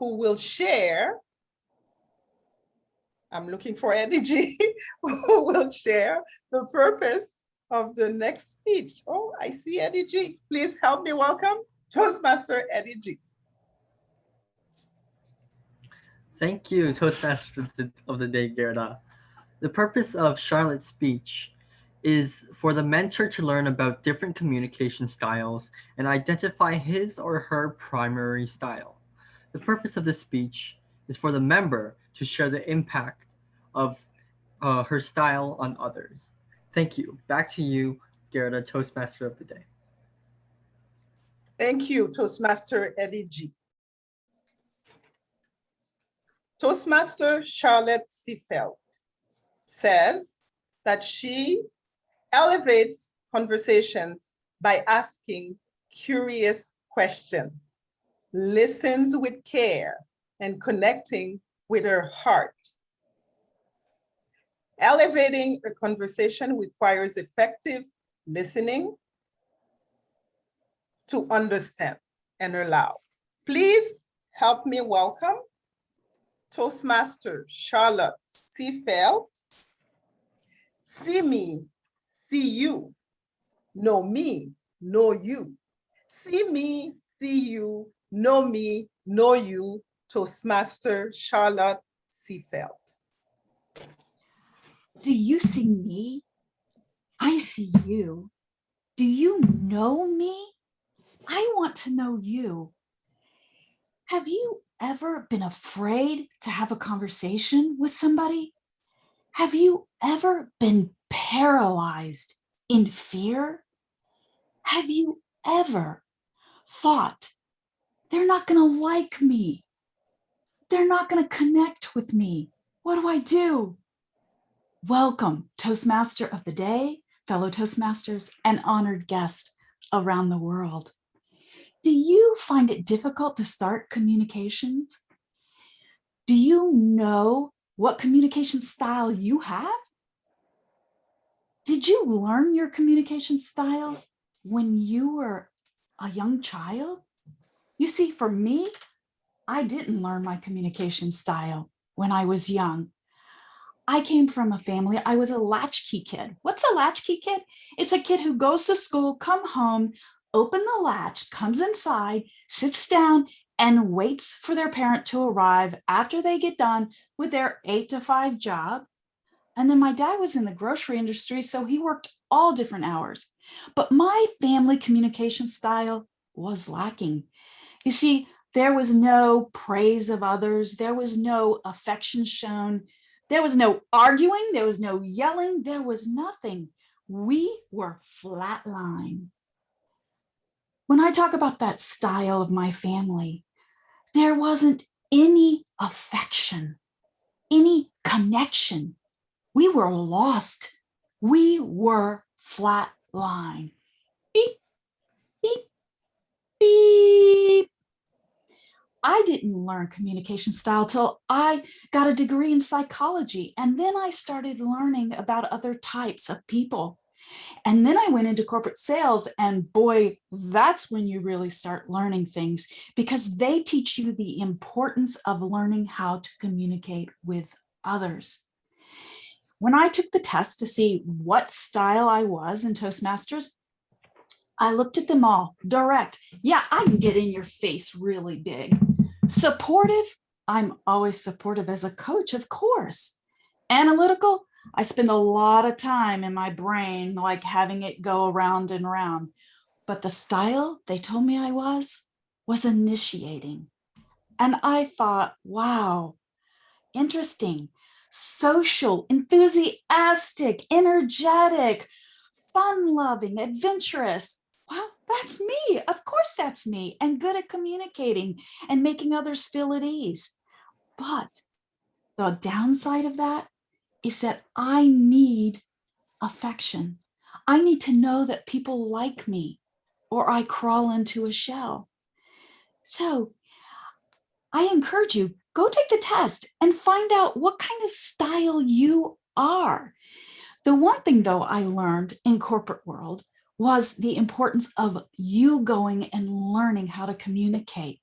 who will share, I'm looking for Eddie G, who will share the purpose of the next speech. Oh, I see Eddie G. Please help me welcome Toastmaster Eddie G. Thank you, Toastmaster of the Day, Gerda. The purpose of Charlotte's speech is for the mentor to learn about different communication styles and identify his or her primary style. The purpose of the speech is for the member to share the impact of her style on others. Thank you. Back to you, Gerda, Toastmaster of the Day. Thank you, Toastmaster Eddie G. Toastmaster Charlotte Seefeld says that she elevates conversations by asking curious questions, listens with care, and connecting with her heart. Elevating a conversation requires effective listening to understand and allow. Please help me welcome Toastmaster Charlotte Seefeld. See me, see you. Know me, know you. See me, see you. Know me, know you. Toastmaster Charlotte Seefeld. Do you see me? I see you. Do you know me? I want to know you. Have you ever been afraid to have a conversation with somebody? Have you ever been paralyzed in fear? Have you ever thought, they're not going to like me? They're not going to connect with me. What do I do? Welcome, Toastmaster of the Day, fellow Toastmasters, and honored guests around the world. Do you find it difficult to start communications? Do you know what communication style you have? Did you learn your communication style when you were a young child? You see, for me, I didn't learn my communication style when I was young. I came from a family, I was a latchkey kid. What's a latchkey kid? It's a kid who goes to school, come home, open the latch, comes inside, sits down, and waits for their parent to arrive after they get done with their 8 to 5 job. And then my dad was in the grocery industry, so he worked all different hours. But my family communication style was lacking. You see, there was no praise of others. There was no affection shown. There was no arguing. There was no yelling. There was nothing. We were flatline. When I talk about that style of my family, there wasn't any affection, any connection. We were lost. We were flatline. Beep, beep, beep. I didn't learn communication style till I got a degree in psychology. And then I started learning about other types of people. And then I went into corporate sales, and boy, that's when you really start learning things, because they teach you the importance of learning how to communicate with others. When I took the test to see what style I was in Toastmasters, I looked at them all. Direct, yeah, I can get in your face really big. Supportive, I'm always supportive as a coach, of course. Analytical, I spend a lot of time in my brain, like having it go around and around. But the style they told me I was initiating. And I thought, wow, interesting. Social, enthusiastic, energetic, fun-loving, adventurous. Well, that's me. Of course, that's me. And good at communicating and making others feel at ease. But the downside of that is that I need affection. I need to know that people like me, or I crawl into a shell. So I encourage you, go take the test and find out what kind of style you are. The one thing, though, I learned in corporate world was the importance of you going and learning how to communicate.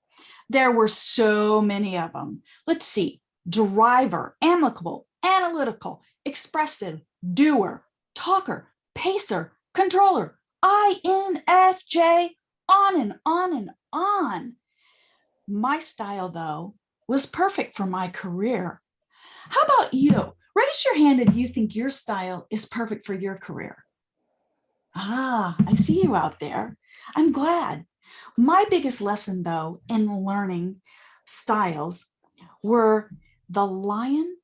There were so many of them. Let's see. Driver, amicable, analytical, expressive, doer, talker, pacer, controller, INFJ, on and on and on. My style, though, was perfect for my career. How about you? Raise your hand if you think your style is perfect for your career. Ah, I see you out there. I'm glad. My biggest lesson, though, in learning styles were the lion,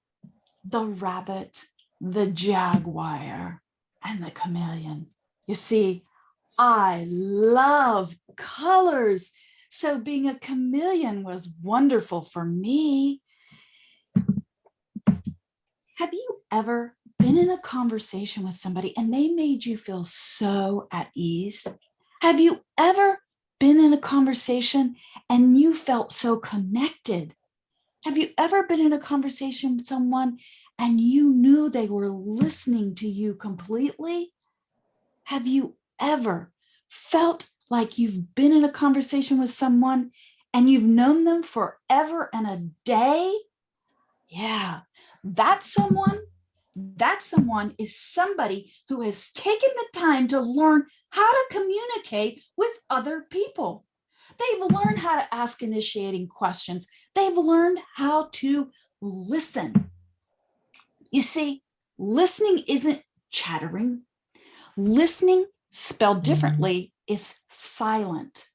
the rabbit, the jaguar, and the chameleon. You see, I love colors. So being a chameleon was wonderful for me. Have you ever been in a conversation with somebody and they made you feel so at ease? Have you ever been in a conversation and you felt so connected? Have you ever been in a conversation with someone and you knew they were listening to you completely? Have you ever felt like you've been in a conversation with someone and you've known them forever and a day? Yeah, that someone is somebody who has taken the time to learn how to communicate with other people. They've learned how to ask initiating questions. They've learned how to listen. You see, listening isn't chattering. Listening, spelled differently, is silent.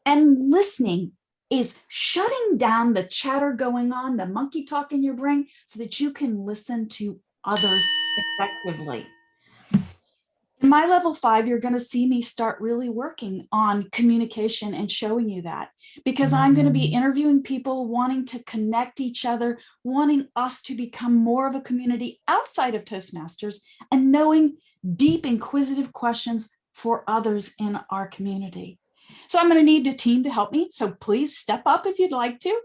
And listening is shutting down the chatter going on, the monkey talk in your brain, so that you can listen to others effectively. In my level 5, you're going to see me start really working on communication and showing you that, because I'm going to be interviewing people wanting to connect each other, wanting us to become more of a community outside of Toastmasters, and knowing deep, inquisitive questions for others in our community. So I'm going to need a team to help me. So please step up if you'd like to.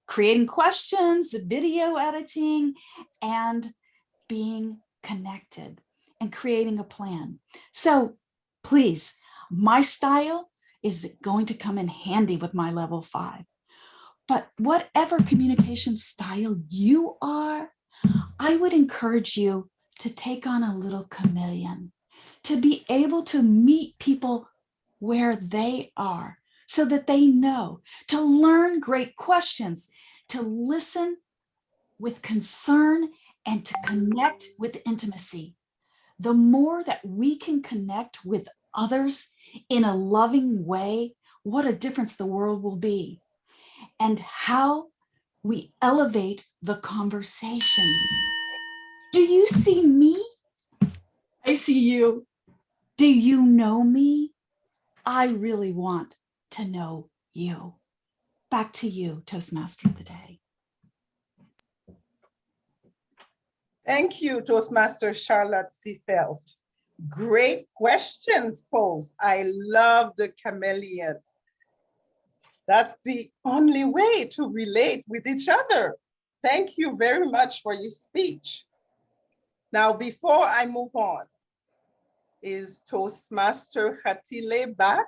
Creating questions, video editing, and being connected and creating a plan. So please, my style is going to come in handy with my level 5. But whatever communication style you are, I would encourage you to take on a little chameleon, to be able to meet people where they are so that they know, to learn great questions, to listen with concern, and to connect with intimacy. The more that we can connect with others in a loving way, what a difference the world will be, and how we elevate the conversation. Do you see me? I see you. Do you know me? I really want to know you. Back to you, Toastmaster of the Day. Thank you, Toastmaster Charlotte Seefeld. Great questions posed. I love the chameleon. That's the only way to relate with each other. Thank you very much for your speech. Now, before I move on, is Toastmaster Khatile back?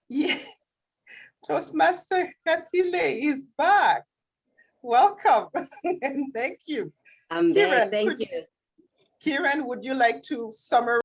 Yes, Toastmaster Khatile is back. Welcome and thank you. I'm there, Kieran, thank you. Kieran, would you like to summarize